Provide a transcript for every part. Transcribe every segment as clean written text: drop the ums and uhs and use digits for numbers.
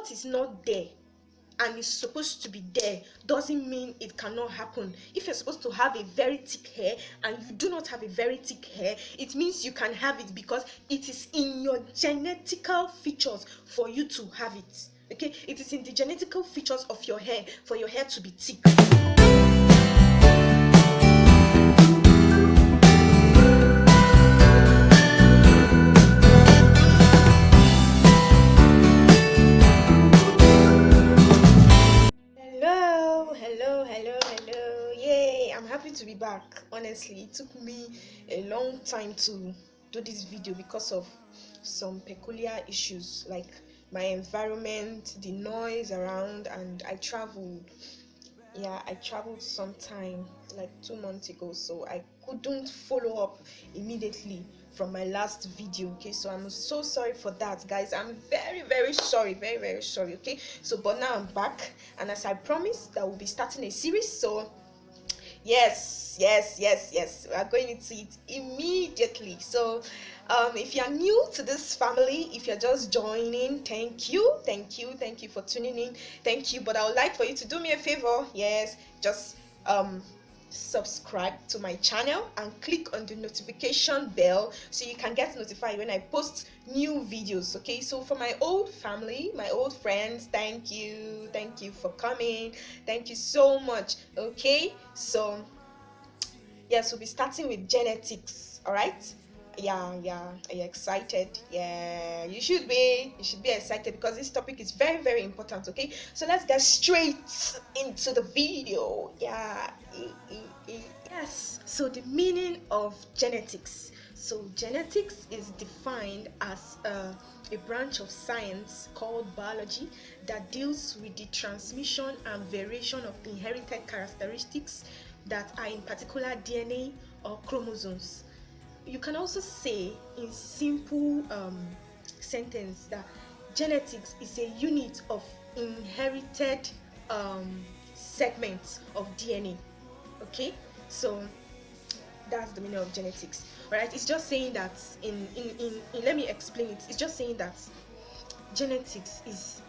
what is not there and is supposed to be there doesn't mean it cannot happen. If you're supposed to have a very thick hair and you do not have a very thick hair, it means you can have it because it is in your genetical features for you to have it. Okay, it is in the genetical features of your hair for your hair to be thick. Hello. Yay, I'm happy to be back. Honestly, it took me a long time to do this video because of some peculiar issues like my environment, the noise around, and I traveled. Yeah, I traveled sometime like 2 months ago, so I couldn't follow up immediately from my last video. Okay, so I'm so sorry for that, guys. I'm very sorry, very sorry. Okay, so but now I'm back, and as I promised, that we'll be starting a series. So yes, we are going into it immediately. So if you're new to this family, if you're just joining, thank you for tuning in. Thank you, but I would like for you to do me a favor. Yes, just subscribe to my channel and click on the notification bell so you can get notified when I post new videos. Okay, so for my old family, my old friends, thank you for coming. Thank you so much. Okay, so yes, we'll be starting with genetics. All right, yeah, are you excited? Yeah, you should be excited because this topic is very important. Okay, so let's get straight into the video. Yeah. Yes, so the meaning of genetics. So genetics is defined as a branch of science called biology that deals with the transmission and variation of inherited characteristics that are in particular DNA or chromosomes. You can also say in simple sentence that genetics is a unit of inherited segments of DNA. Okay, so that's the meaning of genetics. Right, it's just saying that in let me explain it. It's just saying that genetics is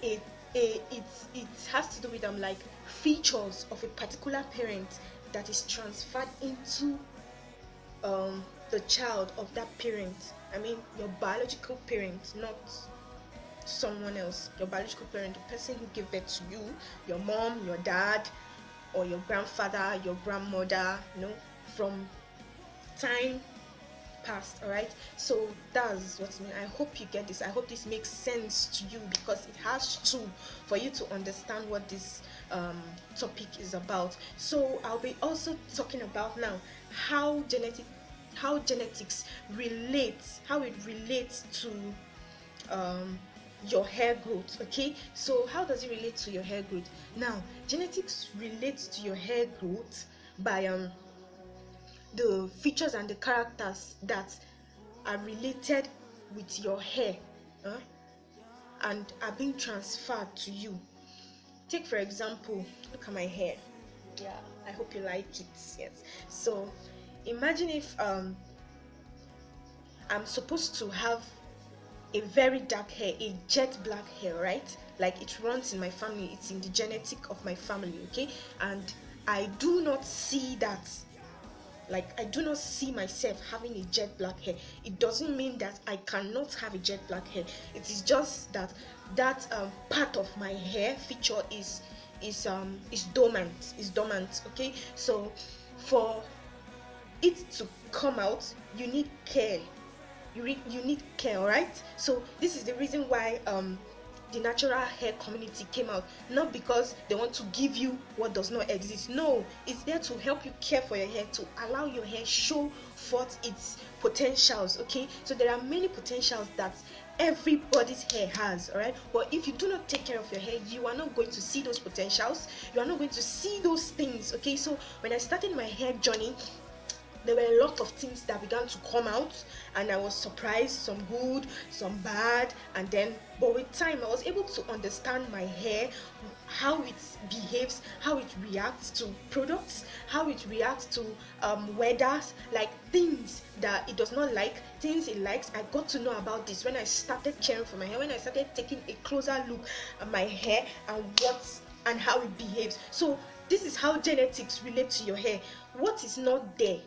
a it has to do with like features of a particular parent that is transferred into the child of that parent. I mean your biological parent, not someone else. Your biological parent, the person who gave birth to you, your mom, your dad, or your grandfather, your grandmother, from time past. All right, so that's what I mean. I hope you get this. I hope this makes sense to you because it has to for you to understand what this topic is about. So I'll be also talking about now how genetics relates, how it relates to your hair growth. Okay, so how does it relate to your hair growth? Now genetics relates to your hair growth by the features and the characters that are related with your hair and are being transferred to you. Take for example, look at my hair. Yeah, I hope you like it. Yes, so imagine if I'm supposed to have a very dark hair, a jet black hair, right? Like it runs in my family, it's in the genetic of my family. Okay, and I do not see that, like I do not see myself having a jet black hair. It doesn't mean that I cannot have a jet black hair. It is just that part of my hair feature is dormant. Okay, so for it to come out, you need care. You need care. All right, so this is the reason why the natural hair community came out, not because they want to give you what does not exist. No, it's there to help you care for your hair, to allow your hair show forth its potentials. Okay, so there are many potentials that everybody's hair has. All right, but if you do not take care of your hair, you are not going to see those potentials, you are not going to see those things. Okay, so when I started my hair journey, there were a lot of things that began to come out, and I was surprised, some good, some bad. And then, but with time, I was able to understand my hair, how it behaves, how it reacts to products, how it reacts to weathers, like things that it does not like, things it likes. I got to know about this when I started caring for my hair, when I started taking a closer look at my hair and how it behaves. So this is how genetics relate to your hair. What is not there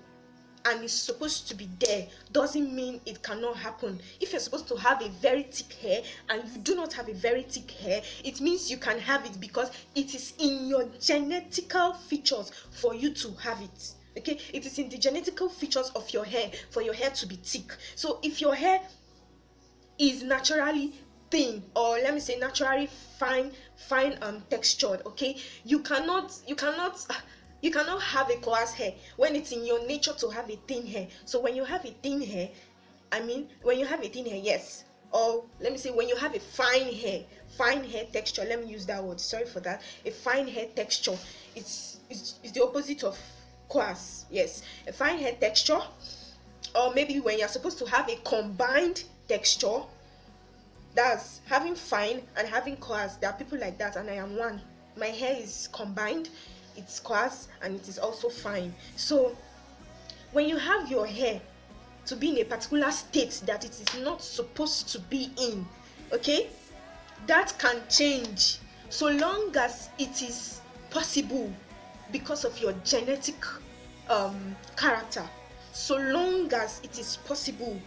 and is supposed to be there doesn't mean it cannot happen. If you're supposed to have a very thick hair and you do not have a very thick hair, it means you can have it because it is in your genetical features for you to have it. Okay, it is in the genetical features of your hair for your hair to be thick. So if your hair is naturally thin, or let me say naturally fine textured, okay, you cannot have a coarse hair when it's in your nature to have a thin hair. So when you have a thin hair, when you have a thin hair, yes, or let me say when you have a fine hair texture, let me use that word, sorry for that, a fine hair texture, it's the opposite of coarse. Yes, a fine hair texture, or maybe when you're supposed to have a combined texture, that's having fine and having coarse. There are people like that, and I am one. My hair is combined, it's coarse and it is also fine. So when you have your hair to be in a particular state that it is not supposed to be in, okay, that can change so long as it is possible because of your genetic character. So long as it is possible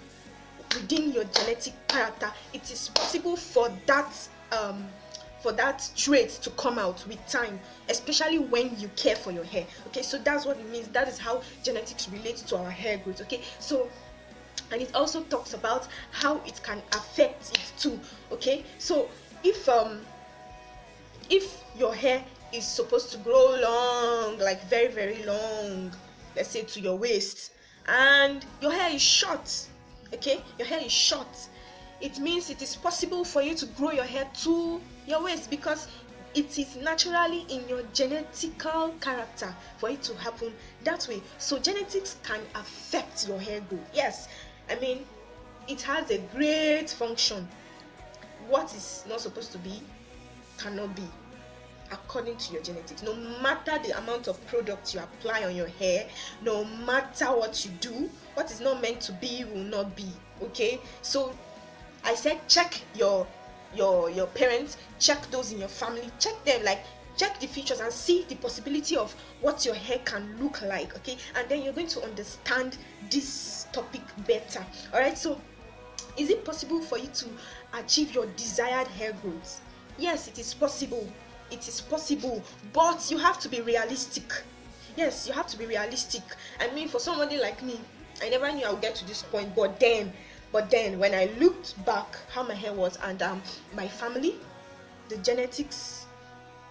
within your genetic character, it is possible for that trait to come out with time, especially when you care for your hair. Okay, so that's what it means. That is how genetics relates to our hair growth. Okay, so, and it also talks about how it can affect it too. Okay, so if your hair is supposed to grow long, like very very long, let's say to your waist, and your hair is short, okay, your hair is short, it means it is possible for you to grow your hair to your waist because it is naturally in your genetical character for it to happen that way. So genetics can affect your hair growth. Yes, I mean, it has a great function. What is not supposed to be cannot be, according to your genetics. No matter the amount of product you apply on your hair, no matter what you do, what is not meant to be will not be. Okay, so I said check your parents, check those in your family, check them, like check the features and see the possibility of what your hair can look like. Okay, and then you're going to understand this topic better. All right, so is it possible for you to achieve your desired hair growth? Yes, it is possible. It is possible, but you have to be realistic. Yes, you have to be realistic. I mean, for somebody like me, I never knew I would get to this point, but then when I looked back how my hair was, and my family, the genetics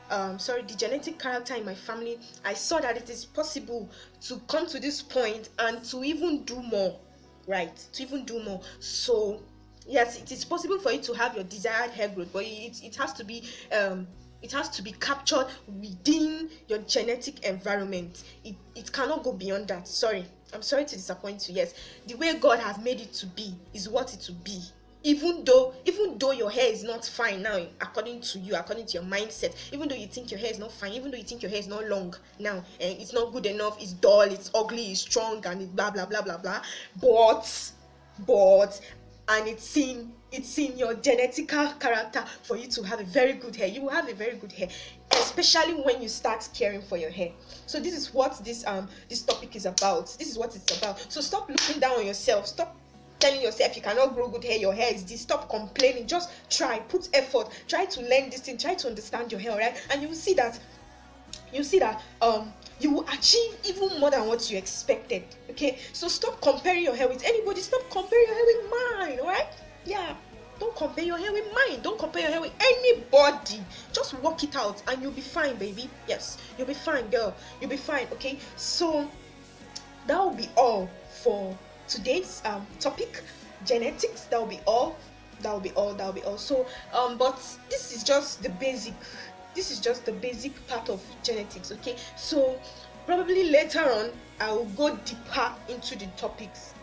the genetic character in my family, I saw that it is possible to come to this point and to even do more, right? To even do more. So yes, it is possible for you to have your desired hair growth, but it has to be captured within your genetic environment. It cannot go beyond that. I'm sorry to disappoint you. Yes, the way God has made it to be is what it will be. Even though your hair is not fine now, according to you, according to your mindset, even though you think your hair is not fine, even though you think your hair is not long now, and it's not good enough, it's dull, it's ugly, it's strong, and it's blah blah blah blah blah, but and it's in your genetical character for you to have a very good hair. You will have a very good hair, especially when you start caring for your hair. So this is what this topic is about. This is what it's about. So stop looking down on yourself. Stop telling yourself you cannot grow good hair, your hair is this. Stop complaining. Just try, put effort, try to learn this thing, try to understand your hair, all right? And you will see that you will achieve even more than what you expected. Okay, so stop comparing your hair with anybody. Stop comparing your hair with mine. All right, yeah, don't compare your hair with mine. Don't compare your hair with anybody. Just work it out and you'll be fine, baby. Yes, you'll be fine, girl. You'll be fine. Okay, so that will be all for today's topic, genetics. That will be all. So but this is just the basic part of genetics. Okay, so probably later on I will go deeper into the topics.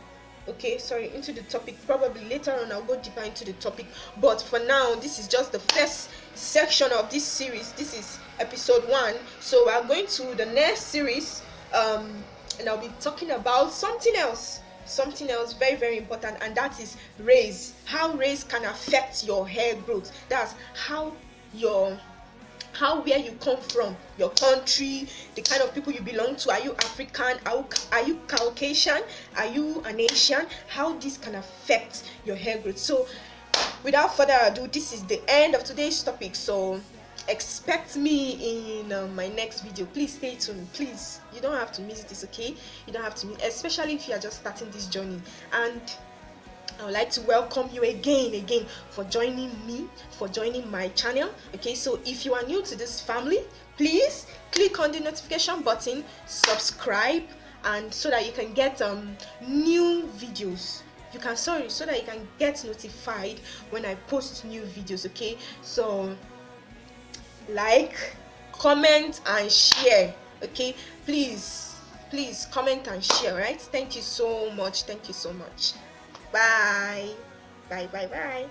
Okay, sorry, into the topic. Probably later on I'll go deeper into the topic, but for now this is just the first section of this series. This is episode 1, so we're going to the next series, and I'll be talking about something else very very important, and that is race. How race can affect your hair growth. That's how where you come from, your country, the kind of people you belong to. Are you African? Are you Caucasian? Are you an Asian? How this can affect your hair growth. So without further ado, this is the end of today's topic, so expect me in my next video. Please stay tuned. Please, you don't have to miss this, okay? You don't have to miss, especially if you are just starting this journey. And I would like to welcome you again for joining me, for joining my channel. Okay, so if you are new to this family, please click on the notification button, subscribe, and so that you can get new videos. So that you can get notified when I post new videos. Okay, so like, comment, and share. Okay, please comment and share. Right? Thank you so much. Bye. Bye.